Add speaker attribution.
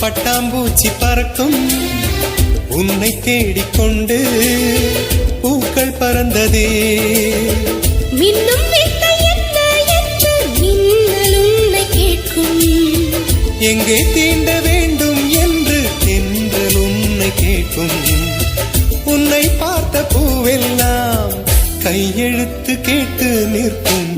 Speaker 1: பட்டாம்பூச்சி பறக்கும் உன்னை தேடிக்கொண்டு பூக்கள் பறந்ததே.
Speaker 2: மின்னும் வித்தை என்ன என்று மின்னல் உன்னை கேட்கும்.
Speaker 1: எங்கே தீண்ட வேண்டும் என்று தென்றல் உன்னை கேட்கும். உன்னை பார்த்த பூவெல்லாம் கையெழுத்து கேட்டு நிற்கும்.